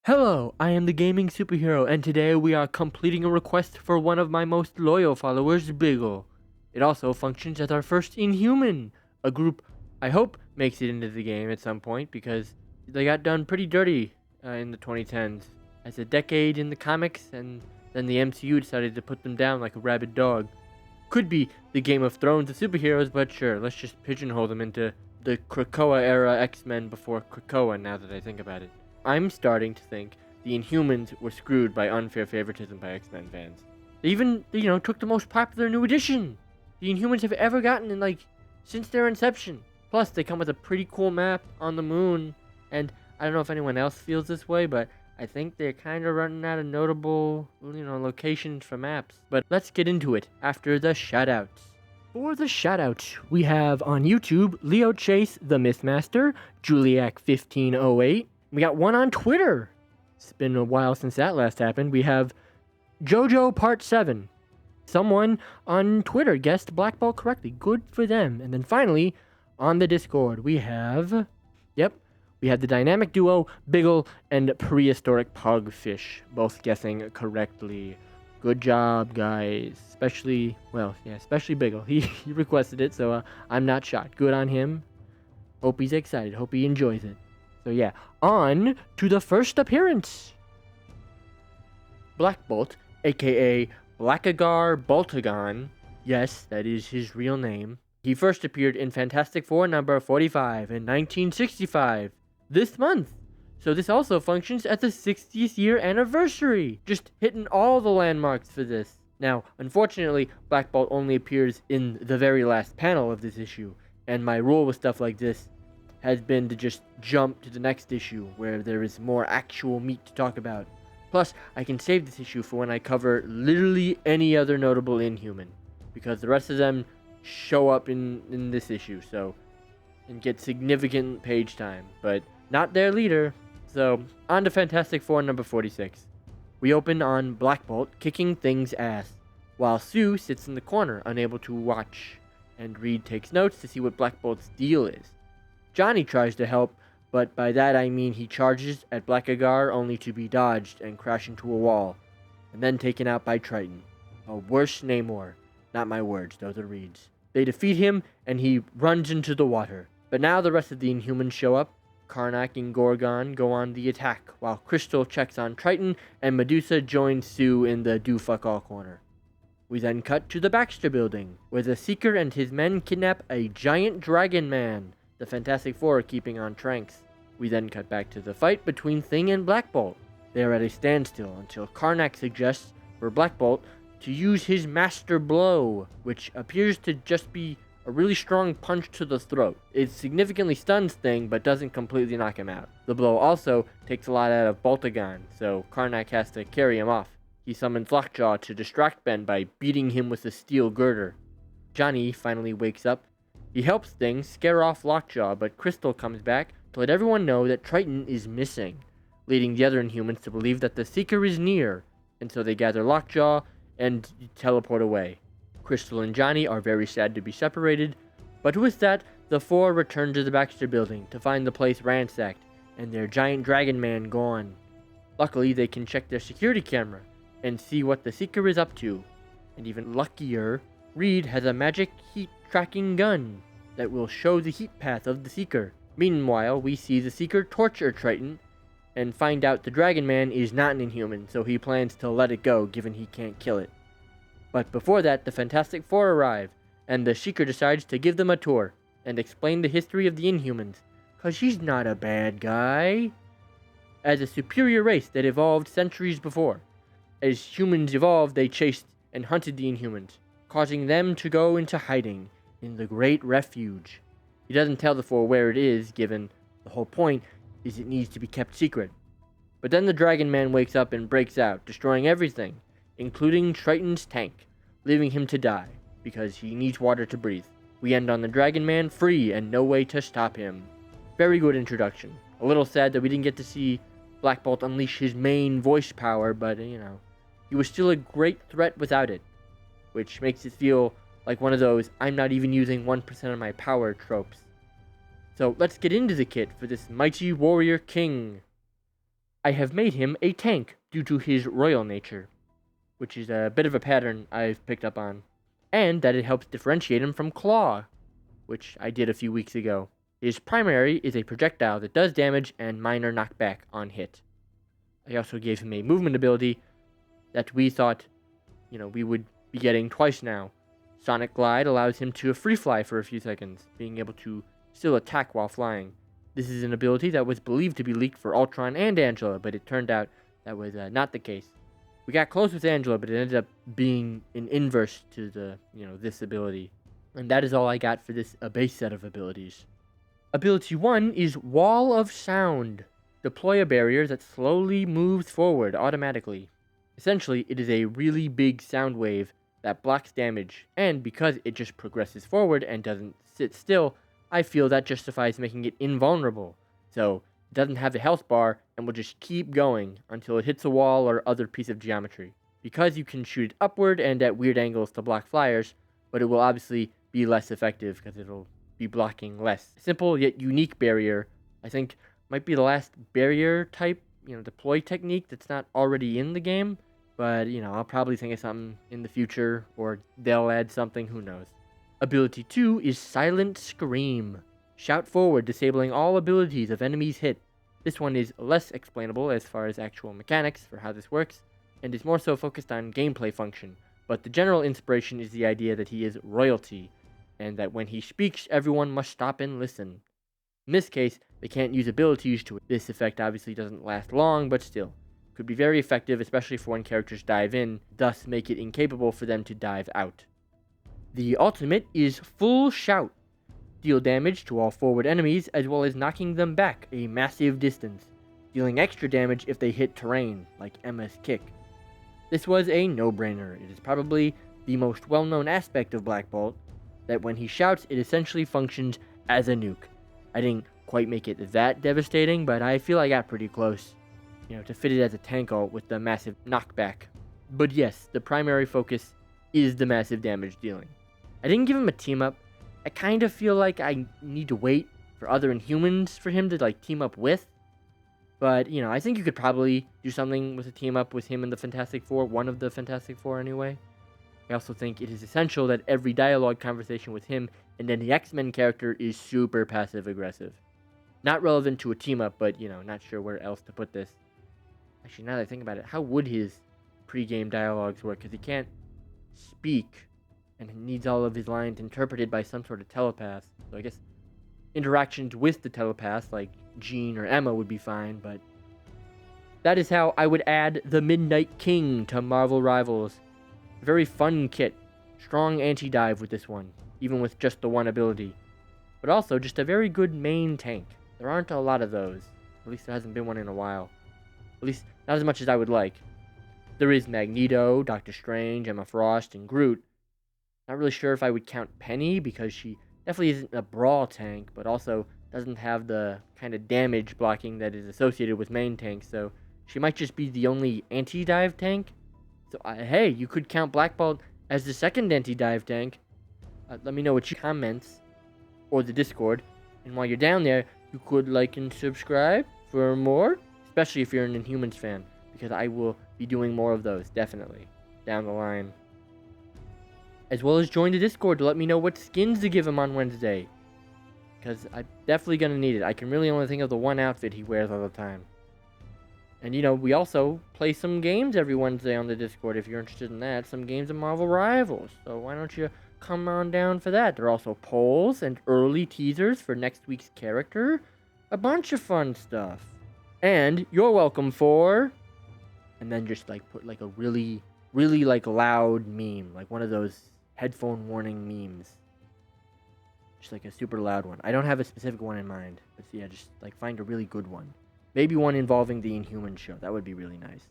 Hello, I am the gaming superhero, and today we are completing a request for one of my most loyal followers, Biggle. It also functions as our first Inhuman, a group I hope makes it into the game at some point because they got done pretty dirty in the 2010s. As a decade in the comics, and then the MCU decided to put them down like a rabid dog. Could be the Game of Thrones of superheroes, but sure, let's just pigeonhole them into the Krakoa era X-Men before Krakoa now that I think about it. I'm starting to think the Inhumans were screwed by unfair favoritism by X-Men fans. They even, took the most popular new edition the Inhumans have ever gotten since their inception. Plus, they come with a pretty cool map on the moon, and I don't know if anyone else feels this way, but I think they're kind of running out of notable, locations for maps. But let's get into it after the shoutouts. For the shoutouts, we have on YouTube, Leo Chase, the Mythmaster, Juliac1508. We got one on Twitter. It's been a while since that last happened. We have JoJo Part 7. Someone on Twitter guessed Black Bolt correctly. Good for them. And then finally, on the Discord, we have the dynamic duo Biggle and Prehistoric Pugfish, both guessing correctly. Good job, guys. Especially Biggle. He requested it, so I'm not shocked. Good on him. Hope he's excited. Hope he enjoys it. So yeah, on to the first appearance. Black Bolt, aka Blackagar Boltagon. Yes, that is his real name. He first appeared in Fantastic Four number 45 in 1965, this month. So this also functions as the 60th year anniversary. Just hitting all the landmarks for this. Now, unfortunately, Black Bolt only appears in the very last panel of this issue, and my rule with stuff like this has been to just jump to the next issue where there is more actual meat to talk about. Plus, I can save this issue for when I cover literally any other notable Inhuman, because the rest of them show up in this issue, and get significant page time, but not their leader. So, on to Fantastic Four number 46. We open on Black Bolt kicking things ass, while Sue sits in the corner, unable to watch, and Reed takes notes to see what Black Bolt's deal is. Johnny tries to help, but by that I mean he charges at Blackagar only to be dodged and crash into a wall, and then taken out by Triton. A worse Namor. Not my words, those are Reed's. They defeat him, and he runs into the water. But now the rest of the Inhumans show up. Karnak and Gorgon go on the attack, while Crystal checks on Triton, and Medusa joins Sue in the do-fuck-all corner. We then cut to the Baxter Building, where the Seeker and his men kidnap a giant dragon man. The Fantastic Four are keeping on tranks. We then cut back to the fight between Thing and Black Bolt. They are at a standstill until Karnak suggests for Black Bolt to use his Master Blow, which appears to just be a really strong punch to the throat. It significantly stuns Thing, but doesn't completely knock him out. The blow also takes a lot out of Boltagon, so Karnak has to carry him off. He summons Lockjaw to distract Ben by beating him with a steel girder. Johnny finally wakes up. He helps Thing scare off Lockjaw, but Crystal comes back to let everyone know that Triton is missing, leading the other Inhumans to believe that the Seeker is near, and so they gather Lockjaw and teleport away. Crystal and Johnny are very sad to be separated, but with that, the four return to the Baxter Building to find the place ransacked and their giant dragon man gone. Luckily, they can check their security camera and see what the Seeker is up to, and even luckier, Reed has a magic heat tracking gun that will show the heat path of the Seeker. Meanwhile, we see the Seeker torture Triton and find out the Dragon Man is not an Inhuman, so he plans to let it go given he can't kill it. But before that, the Fantastic Four arrive, and the Seeker decides to give them a tour and explain the history of the Inhumans, cause he's not a bad guy. As a superior race that evolved centuries before. As humans evolved, they chased and hunted the Inhumans, causing them to go into hiding in the Great Refuge. He doesn't tell the four where it is, given the whole point is it needs to be kept secret. But then the Dragon Man wakes up and breaks out, destroying everything, including Triton's tank, leaving him to die, because he needs water to breathe. We end on the Dragon Man free and no way to stop him. Very good introduction. A little sad that we didn't get to see Black Bolt unleash his main voice power, but he was still a great threat without it, which makes it feel like one of those I'm not even using 1% of my power tropes. So let's get into the kit for this mighty warrior king. I have made him a tank due to his royal nature, which is a bit of a pattern I've picked up on, and that it helps differentiate him from Claw, which I did a few weeks ago. His primary is a projectile that does damage and minor knockback on hit. I also gave him a movement ability that we thought, we would be getting twice now. Sonic Glide allows him to free fly for a few seconds, being able to still attack while flying. This is an ability that was believed to be leaked for Ultron and Angela, but it turned out that was not the case. We got close with Angela, but it ended up being an inverse to the, this ability. And that is all I got for this base set of abilities. Ability 1 is Wall of Sound. Deploy a barrier that slowly moves forward automatically. Essentially, it is a really big sound wave that blocks damage, and because it just progresses forward and doesn't sit still, I feel that justifies making it invulnerable. So, it doesn't have the health bar and will just keep going until it hits a wall or other piece of geometry. Because you can shoot it upward and at weird angles to block flyers, but it will obviously be less effective because it'll be blocking less. Simple yet unique barrier, I think, might be the last barrier type, deploy technique that's not already in the game. But, I'll probably think of something in the future, or they'll add something, who knows. Ability 2 is Silent Scream. Shout forward, disabling all abilities of enemies hit. This one is less explainable as far as actual mechanics for how this works, and is more so focused on gameplay function. But the general inspiration is the idea that he is royalty, and that when he speaks, everyone must stop and listen. In this case, they can't use abilities to it. This effect obviously doesn't last long, but still. Could be very effective, especially for when characters dive in, thus make it incapable for them to dive out. The ultimate is Full Shout. Deal damage to all forward enemies, as well as knocking them back a massive distance, dealing extra damage if they hit terrain, like Emma's kick. This was a no-brainer. It is probably the most well-known aspect of Black Bolt, that when he shouts, it essentially functions as a nuke. I didn't quite make it that devastating, but I feel I got pretty close. To fit it as a tank ult with the massive knockback. But yes, the primary focus is the massive damage dealing. I didn't give him a team up. I kind of feel like I need to wait for other Inhumans for him to team up with. But, I think you could probably do something with a team up with him and the Fantastic Four, one of the Fantastic Four anyway. I also think it is essential that every dialogue conversation with him and any X-Men character is super passive-aggressive. Not relevant to a team up, but, not sure where else to put this. Actually, now that I think about it, how would his pre-game dialogues work? Because he can't speak, and he needs all of his lines interpreted by some sort of telepath. So I guess interactions with the telepath, like Jean or Emma, would be fine, but that is how I would add the Midnight King to Marvel Rivals. A very fun kit. Strong anti-dive with this one, even with just the one ability. But also just a very good main tank. There aren't a lot of those. At least there hasn't been one in a while. At least, not as much as I would like. There is Magneto, Doctor Strange, Emma Frost, and Groot. Not really sure if I would count Penny, because she definitely isn't a brawl tank, but also doesn't have the kind of damage blocking that is associated with main tanks, so she might just be the only anti-dive tank. So, hey, you could count Black Bolt as the second anti-dive tank. Let me know what you comments, or the Discord. And while you're down there, you could like and subscribe for more. Especially if you're an Inhumans fan, because I will be doing more of those, definitely, down the line. As well as join the Discord to let me know what skins to give him on Wednesday. Because I'm definitely going to need it. I can really only think of the one outfit he wears all the time. And, we also play some games every Wednesday on the Discord, if you're interested in that. Some games of Marvel Rivals. So why don't you come on down for that? There are also polls and early teasers for next week's character. A bunch of fun stuff. And you're welcome for, and then just put a really, really loud meme, like one of those headphone warning memes. Just a super loud one. I don't have a specific one in mind, but yeah, just find a really good one. Maybe one involving the Inhumans show. That would be really nice.